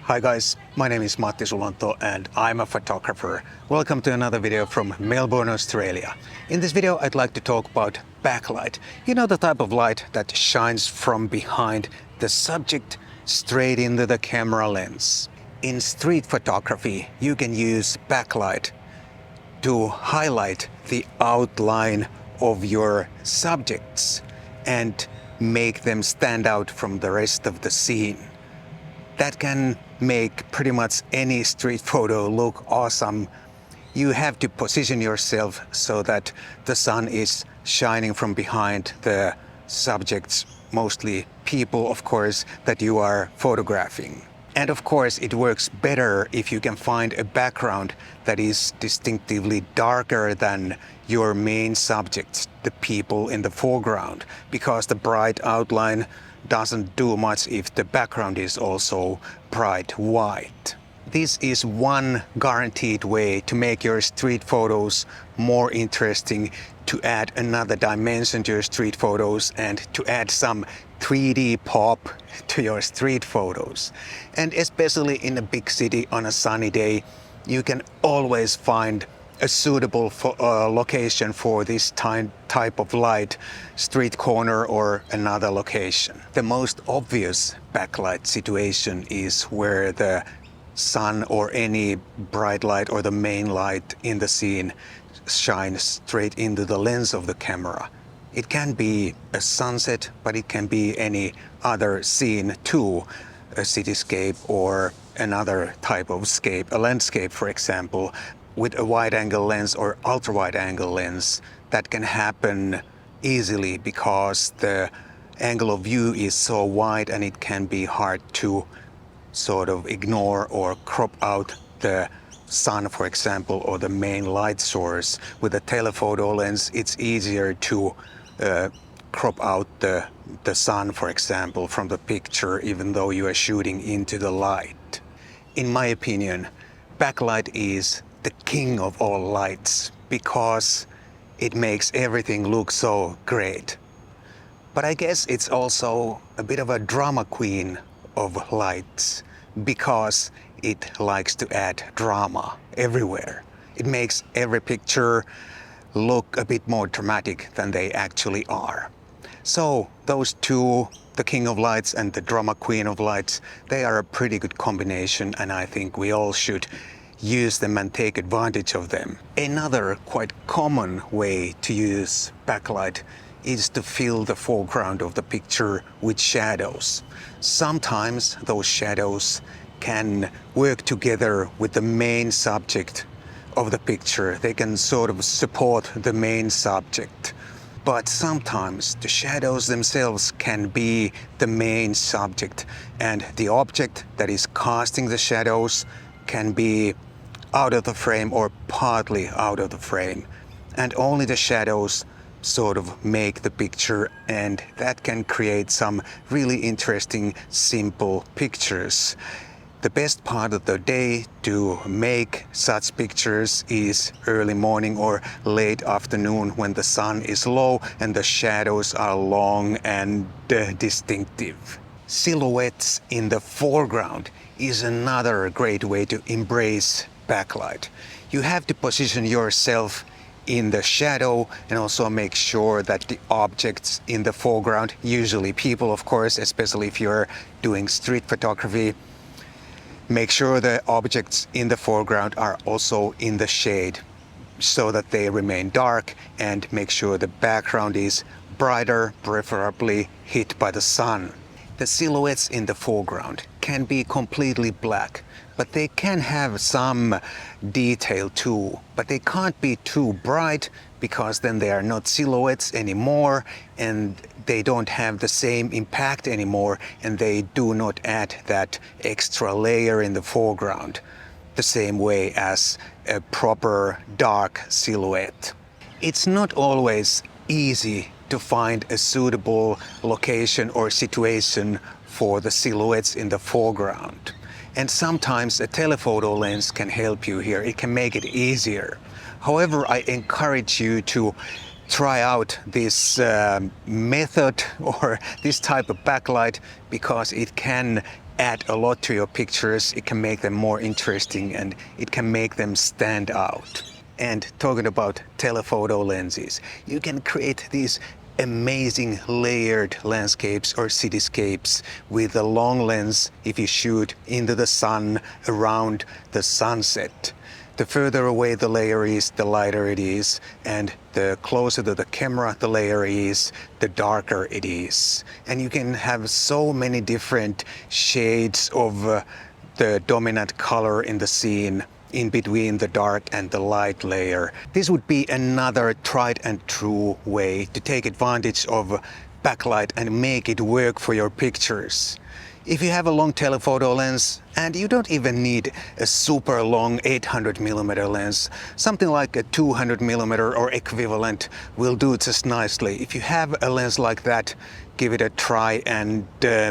Hi guys, my name is Matti Sulanto and I'm a photographer. Welcome to another video from Melbourne, Australia. In this video I'd like to talk about backlight. You know, the type of light that shines from behind the subject straight into the camera lens. In street photography you can use backlight to highlight the outline of your subjects and make them stand out from the rest of the scene. That can make pretty much any street photo look awesome. You have to position yourself so that the sun is shining from behind the subjects, mostly people, of course, that you are photographing. And of course, it works better if you can find a background that is distinctively darker than your main subjects, the people in the foreground, because the bright outline doesn't do much if the background is also bright white. This is one guaranteed way to make your street photos more interesting, to add another dimension to your street photos and to add some 3D pop to your street photos. And especially in a big city on a sunny day, you can always find a suitable location for this type of light, street corner or another location. The most obvious backlight situation is where the sun or any bright light or the main light in the scene shines straight into the lens of the camera. It can be a sunset, but it can be any other scene too, a cityscape or another type of scape, a landscape for example. With a wide-angle lens or ultra-wide-angle lens, that can happen easily because the angle of view is so wide and it can be hard to sort of ignore or crop out the sun, for example, or the main light source. With a telephoto lens, it's easier to crop out the sun, for example, from the picture, even though you are shooting into the light. In my opinion, backlight is the king of all lights because it makes everything look so great. But I guess it's also a bit of a drama queen of lights because it likes to add drama everywhere. It makes every picture look a bit more dramatic than they actually are. So those two, the king of lights and the drama queen of lights, they are a pretty good combination, and I think we all should use them and take advantage of them. Another quite common way to use backlight is to fill the foreground of the picture with shadows. Sometimes those shadows can work together with the main subject of the picture. They can sort of support the main subject. But sometimes the shadows themselves can be the main subject, and the object that is casting the shadows can be out of the frame or partly out of the frame, and only the shadows sort of make the picture, and that can create some really interesting simple pictures. The best part of the day to make such pictures is early morning or late afternoon when the sun is low and the shadows are long and distinctive. Silhouettes in the foreground is another great way to embrace backlight. You have to position yourself in the shadow and also make sure that the objects in the foreground, usually people of course, especially if you're doing street photography, make sure the objects in the foreground are also in the shade so that they remain dark, and make sure the background is brighter, preferably hit by the sun. The silhouettes in the foreground can be completely black, but they can have some detail too. But they can't be too bright because then they are not silhouettes anymore and they don't have the same impact anymore, and they do not add that extra layer in the foreground the same way as a proper dark silhouette. It's not always easy to find a suitable location or situation for the silhouettes in the foreground. And sometimes a telephoto lens can help you here. It can make it easier. However, I encourage you to try out this method or this type of backlight because it can add a lot to your pictures. It can make them more interesting and it can make them stand out. And talking about telephoto lenses, you can create these amazing layered landscapes or cityscapes with a long lens if you shoot into the sun around the sunset. The further away the layer is, the lighter it is, and the closer to the camera the layer is, the darker it is. And you can have so many different shades of the dominant color in the scene in between the dark and the light layer. This would be another tried and true way to take advantage of backlight and make it work for your pictures. If you have a long telephoto lens, and you don't even need a super long 800mm lens, something like a 200mm or equivalent will do just nicely. If you have a lens like that, give it a try and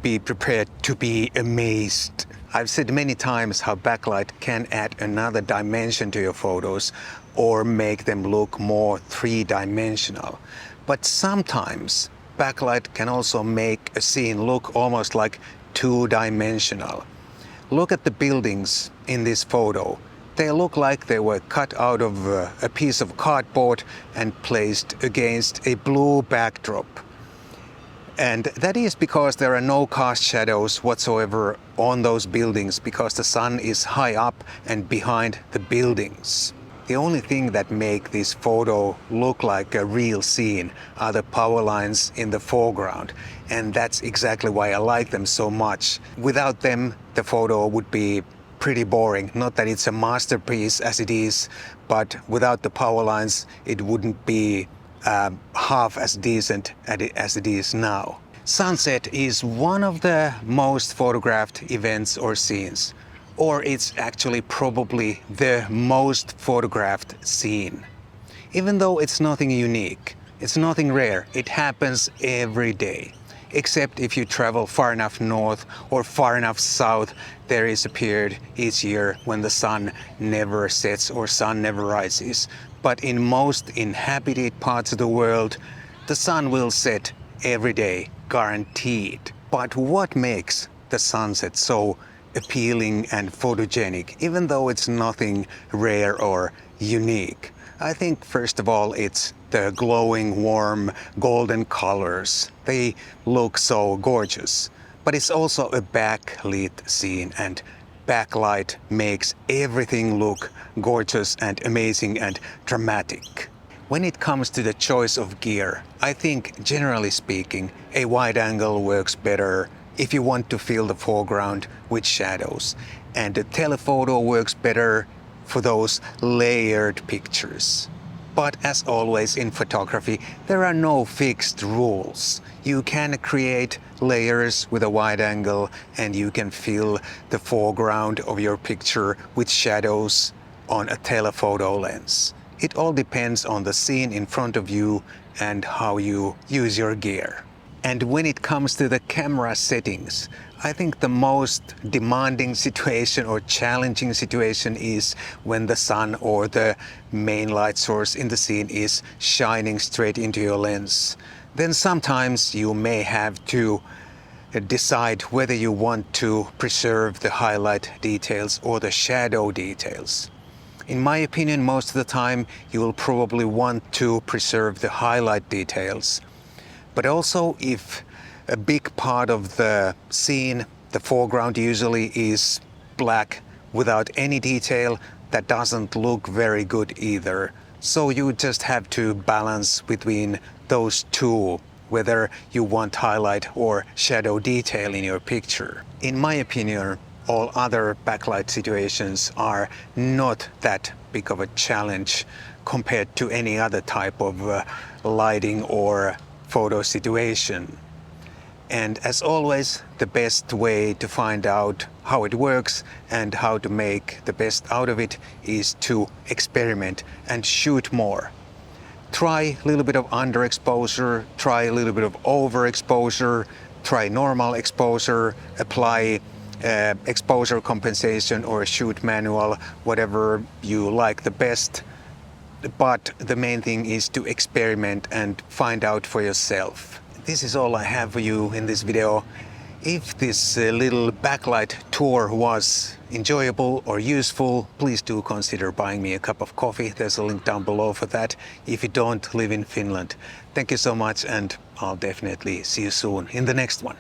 be prepared to be amazed. I've said many times how backlight can add another dimension to your photos or make them look more three-dimensional. But sometimes backlight can also make a scene look almost like two-dimensional. Look at the buildings in this photo. They look like they were cut out of a piece of cardboard and placed against a blue backdrop. And that is because there are no cast shadows whatsoever on those buildings because the sun is high up and behind the buildings. The only thing that make this photo look like a real scene are the power lines in the foreground. And that's exactly why I like them so much. Without them, the photo would be pretty boring. Not that it's a masterpiece as it is, but without the power lines, it wouldn't be half as decent as it is now. Sunset is one of the most photographed events or scenes. Or it's actually probably the most photographed scene. Even though it's nothing unique, it's nothing rare, it happens every day. Except if you travel far enough north or far enough south, there is a period each year when the sun never sets or sun never rises. But in most inhabited parts of the world, the sun will set every day, guaranteed. But what makes the sunset so appealing and photogenic, even though it's nothing rare or unique? I think first of all it's the glowing, warm, golden colors. They look so gorgeous. But it's also a backlit scene, and backlight makes everything look gorgeous and amazing and dramatic. When it comes to the choice of gear, I think generally speaking, a wide angle works better if you want to fill the foreground with shadows, and the telephoto works better for those layered pictures. But as always in photography, there are no fixed rules. You can create layers with a wide angle and you can fill the foreground of your picture with shadows on a telephoto lens. It all depends on the scene in front of you and how you use your gear. And when it comes to the camera settings, I think the most demanding situation or challenging situation is when the sun or the main light source in the scene is shining straight into your lens. Then sometimes you may have to decide whether you want to preserve the highlight details or the shadow details. In my opinion, most of the time you will probably want to preserve the highlight details. But also if a big part of the scene, the foreground usually is black without any detail, that doesn't look very good either. So you just have to balance between those two, whether you want highlight or shadow detail in your picture. In my opinion, all other backlight situations are not that big of a challenge compared to any other type of lighting or photo situation. And as always, the best way to find out how it works and how to make the best out of it is to experiment and shoot more. Try a little bit of underexposure, try a little bit of overexposure, try normal exposure, apply exposure compensation or shoot manual, whatever you like the best. but the main thing is to experiment and find out for yourself. This is all I have for you in this video. If this little backlight tour was enjoyable or useful, please do consider buying me a cup of coffee. There's a link down below for that if you don't live in Finland. Thank you so much, and I'll definitely see you soon in the next one.